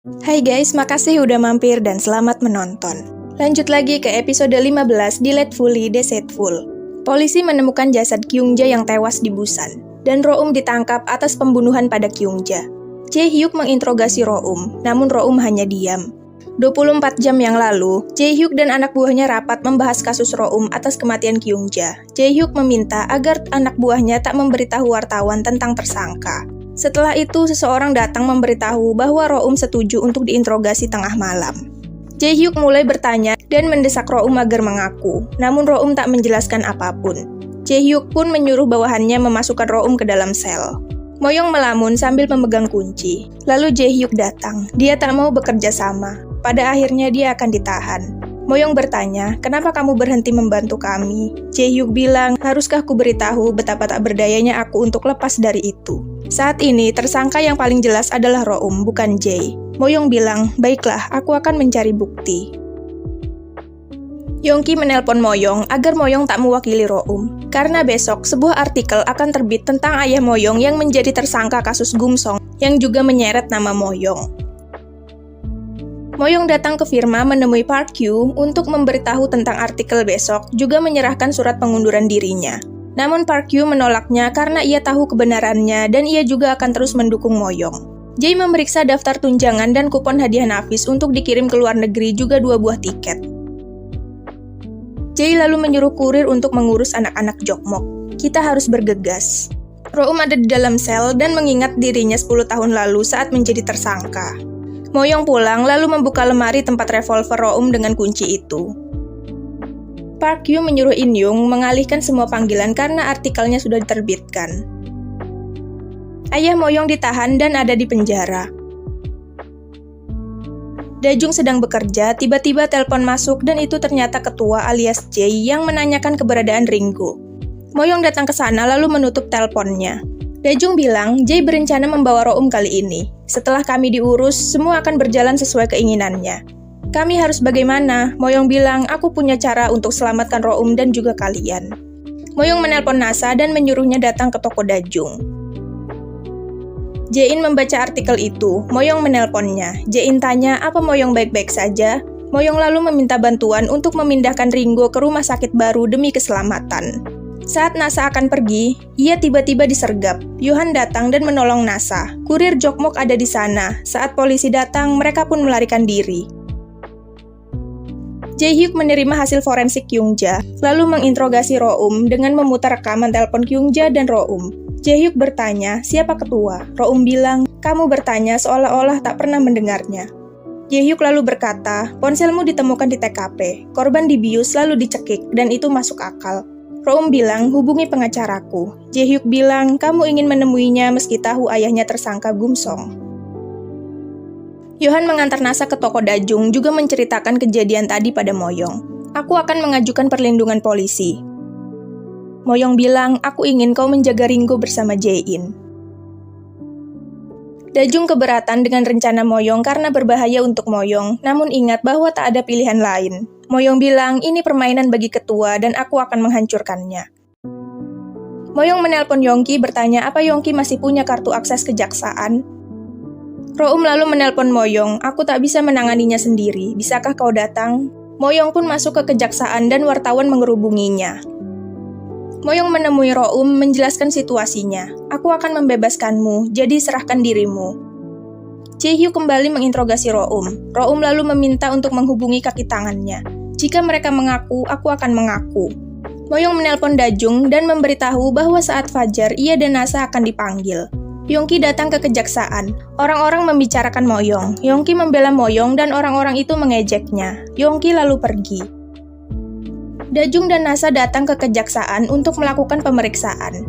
Hai guys, makasih udah mampir dan selamat menonton. Lanjut lagi ke episode 15 Delightfully Deceitful. Polisi menemukan jasad Kyungja yang tewas di Busan, dan Roum ditangkap atas pembunuhan pada Kyungja. Jae-hyuk menginterogasi Roum, namun Roum hanya diam. 24 jam yang lalu, Jae-hyuk dan anak buahnya rapat membahas kasus Roum atas kematian Kyungja. Jae-hyuk meminta agar anak buahnya tak memberitahu wartawan tentang tersangka. Setelah itu, seseorang datang memberitahu bahwa Roum setuju untuk diinterogasi tengah malam. Jae-hyuk mulai bertanya dan mendesak Roum agar mengaku, namun Roum tak menjelaskan apapun. Jae-hyuk pun menyuruh bawahannya memasukkan Roum ke dalam sel. Moyong melamun sambil memegang kunci. Lalu Jae-hyuk datang. Dia tak mau bekerja sama. Pada akhirnya dia akan ditahan. Moyong bertanya, kenapa kamu berhenti membantu kami? Jae-hyuk bilang, haruskah ku beritahu betapa tak berdayanya aku untuk lepas dari itu? Saat ini, tersangka yang paling jelas adalah Roum, bukan Jae. Moyong bilang, baiklah, aku akan mencari bukti. Yongki menelpon Moyong agar Moyong tak mewakili Roum. Karena besok, sebuah artikel akan terbit tentang ayah Moyong yang menjadi tersangka kasus Gumsong, yang juga menyeret nama Moyong. Moyong datang ke firma menemui Park Kyu untuk memberitahu tentang artikel besok, juga menyerahkan surat pengunduran dirinya. Namun Park Kyu menolaknya karena ia tahu kebenarannya dan ia juga akan terus mendukung Moyong. Jae memeriksa daftar tunjangan dan kupon hadiah nafis untuk dikirim ke luar negeri, juga 2 buah tiket. Jae lalu menyuruh kurir untuk mengurus anak-anak Jokmok. Kita harus bergegas. Roum ada di dalam sel dan mengingat dirinya 10 tahun lalu saat menjadi tersangka. Moyong pulang lalu membuka lemari tempat revolver Roum dengan kunci itu. Park Kyu menyuruh In Young mengalihkan semua panggilan karena artikelnya sudah diterbitkan. Ayah Moyong ditahan dan ada di penjara. Dajung sedang bekerja, tiba-tiba telepon masuk dan itu ternyata ketua alias Jae yang menanyakan keberadaan Ringo. Moyong datang ke sana lalu menutup teleponnya. Dajung bilang, Jae berencana membawa Roum kali ini. Setelah kami diurus, semua akan berjalan sesuai keinginannya. Kami harus bagaimana? Moyong bilang, aku punya cara untuk selamatkan Roum dan juga kalian. Moyong menelpon NASA dan menyuruhnya datang ke toko Dajung. Jae-in membaca artikel itu. Moyong menelponnya. Jae-in tanya, apa Moyong baik-baik saja? Moyong lalu meminta bantuan untuk memindahkan Ringo ke rumah sakit baru demi keselamatan. Saat NASA akan pergi, ia tiba-tiba disergap. Yohan datang dan menolong NASA. Kurir Jokmok ada di sana. Saat polisi datang, mereka pun melarikan diri. Jae-hyuk menerima hasil forensik Kyungja, lalu menginterogasi Roum dengan memutar rekaman telepon Kyungja dan Roum. Jae-hyuk bertanya, siapa ketua? Roum bilang, kamu bertanya seolah-olah tak pernah mendengarnya. Jae-hyuk lalu berkata, ponselmu ditemukan di TKP, korban dibius lalu dicekik, dan itu masuk akal. Roum bilang, hubungi pengacaraku. Jae-hyuk bilang, kamu ingin menemuinya meski tahu ayahnya tersangka Gumsong. Yohan mengantar NASA ke toko Dajung, juga menceritakan kejadian tadi pada Moyong. Aku akan mengajukan perlindungan polisi. Moyong bilang, aku ingin kau menjaga Ringo bersama Jae-in. Dajung keberatan dengan rencana Moyong karena berbahaya untuk Moyong, namun ingat bahwa tak ada pilihan lain. Moyong bilang, ini permainan bagi ketua dan aku akan menghancurkannya. Moyong menelpon Yongki bertanya apa Yongki masih punya kartu akses kejaksaan. Roum lalu menelpon Moyong, aku tak bisa menanganinya sendiri, bisakah kau datang? Moyong pun masuk ke kejaksaan dan wartawan mengerubunginya. Moyong menemui Roum menjelaskan situasinya, aku akan membebaskanmu, jadi serahkan dirimu. Jae-hyuk kembali menginterogasi Roum. Roum lalu meminta untuk menghubungi kaki tangannya. Jika mereka mengaku, aku akan mengaku. Moyong menelpon Dajung dan memberitahu bahwa saat fajar ia dan NASA akan dipanggil. Yongki datang ke kejaksaan. Orang-orang membicarakan Moyong. Yongki membela Moyong dan orang-orang itu mengejeknya. Yongki lalu pergi. Dajung dan NASA datang ke kejaksaan untuk melakukan pemeriksaan.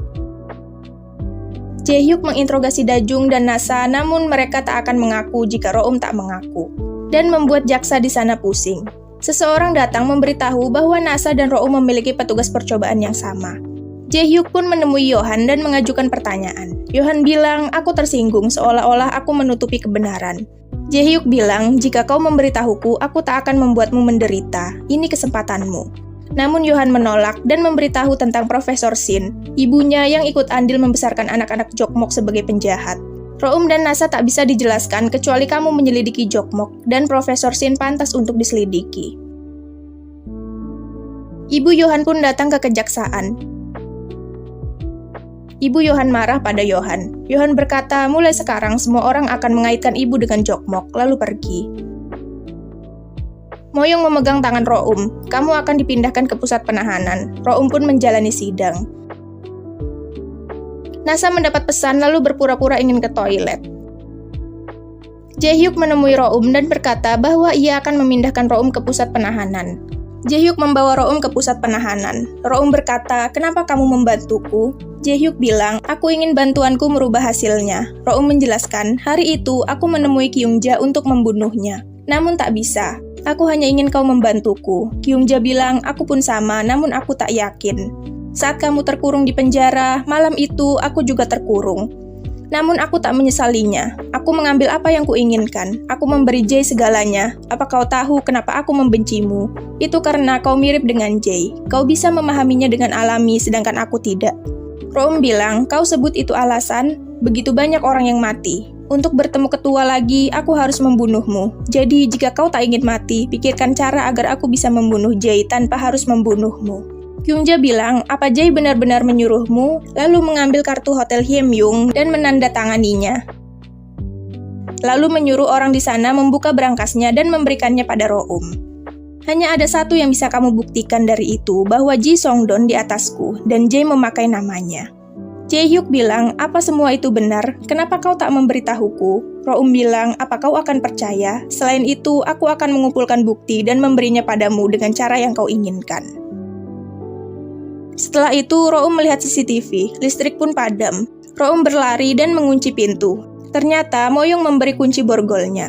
Jae-hyuk menginterogasi Dajung dan NASA, namun mereka tak akan mengaku jika Roum tak mengaku, dan membuat jaksa di sana pusing. Seseorang datang memberitahu bahwa NASA dan Roum memiliki petugas percobaan yang sama. Jae-hyuk pun menemui Yohan dan mengajukan pertanyaan. Yohan bilang, aku tersinggung seolah-olah aku menutupi kebenaran. Jae-hyuk bilang, jika kau memberitahuku, aku tak akan membuatmu menderita. Ini kesempatanmu. Namun Yohan menolak dan memberitahu tentang Profesor Shin, ibunya yang ikut andil membesarkan anak-anak Jokmok sebagai penjahat. Roum dan Nasa tak bisa dijelaskan kecuali kamu menyelidiki Jokmok dan Profesor Shin pantas untuk diselidiki. Ibu Yohan pun datang ke kejaksaan. Ibu Yohan marah pada Yohan. Yohan berkata, mulai sekarang semua orang akan mengaitkan ibu dengan Jokmok, lalu pergi. Moyong memegang tangan Roum. Kamu akan dipindahkan ke pusat penahanan. Roum pun menjalani sidang. Nasa mendapat pesan lalu berpura-pura ingin ke toilet. Jae-hyuk menemui Roum dan berkata bahwa ia akan memindahkan Roum ke pusat penahanan. Jae-hyuk membawa Roum ke pusat penahanan. Roum berkata, kenapa kamu membantuku? Jae-hyuk bilang, aku ingin bantuanku merubah hasilnya. Roum menjelaskan, hari itu aku menemui Kyungja untuk membunuhnya. Namun tak bisa. Aku hanya ingin kau membantuku. Kyungja bilang, aku pun sama, namun aku tak yakin. Saat kamu terkurung di penjara, malam itu aku juga terkurung. Namun aku tak menyesalinya. Aku mengambil apa yang kuinginkan. Aku memberi Jae segalanya. Apa kau tahu kenapa aku membencimu? Itu karena kau mirip dengan Jae. Kau bisa memahaminya dengan alami, sedangkan aku tidak. Roum bilang, kau sebut itu alasan? Begitu banyak orang yang mati. Untuk bertemu ketua lagi, aku harus membunuhmu. Jadi, jika kau tak ingin mati, pikirkan cara agar aku bisa membunuh Jae tanpa harus membunuhmu. Kyungja bilang, apa Jae benar-benar menyuruhmu, lalu mengambil kartu Hotel Hyemyung dan menandatanganinya. Lalu menyuruh orang di sana membuka berangkasnya dan memberikannya pada Roum. Hanya ada satu yang bisa kamu buktikan dari itu, bahwa Ji Songdon di atasku, dan Jae memakai namanya. Jae-hyuk bilang, apa semua itu benar? Kenapa kau tak memberitahuku? Roum bilang, apa kau akan percaya? Selain itu, aku akan mengumpulkan bukti dan memberinya padamu dengan cara yang kau inginkan. Setelah itu, Roum melihat CCTV, listrik pun padam. Roum berlari dan mengunci pintu. Ternyata, Moyong memberi kunci borgolnya.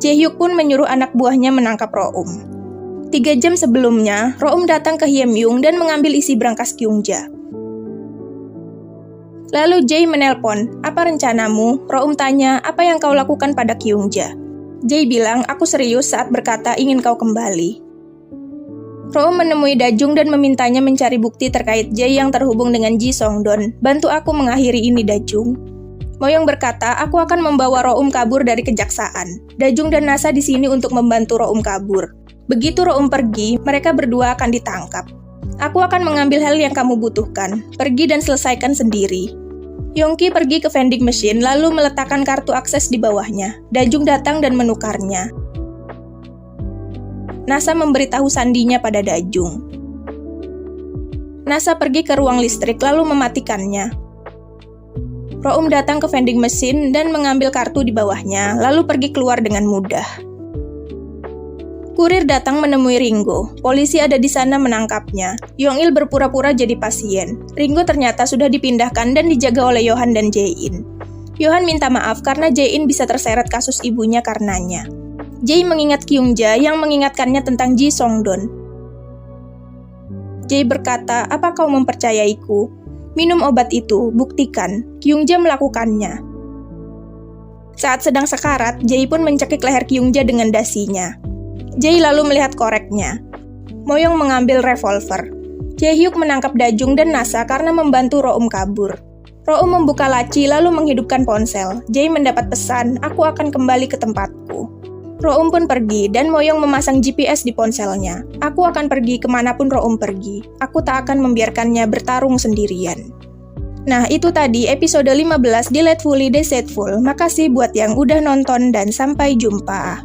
Jae-hyuk pun menyuruh anak buahnya menangkap Roum. 3 jam sebelumnya, Roum datang ke Hyemyung dan mengambil isi berangkas Kyungja. Lalu Jae menelpon, apa rencanamu? Roum tanya, apa yang kau lakukan pada Kyungja? Jae bilang, aku serius saat berkata ingin kau kembali. Roum menemui Dajung dan memintanya mencari bukti terkait Jae yang terhubung dengan Ji Songdon. Bantu aku mengakhiri ini, Dajung. Moyong berkata, aku akan membawa Roum kabur dari kejaksaan. Dajung dan Nasa di sini untuk membantu Roum kabur. Begitu Roum pergi, mereka berdua akan ditangkap. Aku akan mengambil hal yang kamu butuhkan. Pergi dan selesaikan sendiri. Yongki pergi ke vending machine lalu meletakkan kartu akses di bawahnya. Dajung datang dan menukarnya. Nasa memberitahu sandinya pada Dajung. Nasa pergi ke ruang listrik lalu mematikannya. Roum datang ke vending machine dan mengambil kartu di bawahnya, lalu pergi keluar dengan mudah. Kurir datang menemui Ringo. Polisi ada di sana menangkapnya. Yong-il berpura-pura jadi pasien. Ringo ternyata sudah dipindahkan dan dijaga oleh Yohan dan Jae-in. Yohan minta maaf karena Jae-in bisa terseret kasus ibunya karenanya. Jae mengingat Kyungja yang mengingatkannya tentang Ji Songdon. Jae berkata, apa kau mempercayaiku? Minum obat itu, buktikan. Kyungja melakukannya. Saat sedang sekarat, Jae pun mencekik leher Kyungja dengan dasinya. Jae lalu melihat koreknya. Moyong mengambil revolver. Jae-hyuk menangkap Dajung dan Nasa karena membantu Roum kabur. Roum membuka laci lalu menghidupkan ponsel. Jae mendapat pesan, aku akan kembali ke tempatku. Roum pun pergi dan Moyong memasang GPS di ponselnya. Aku akan pergi kemanapun Roum pergi. Aku tak akan membiarkannya bertarung sendirian. Nah, itu tadi episode 15 di Delightfully Deceitful. Makasih buat yang udah nonton dan sampai jumpa.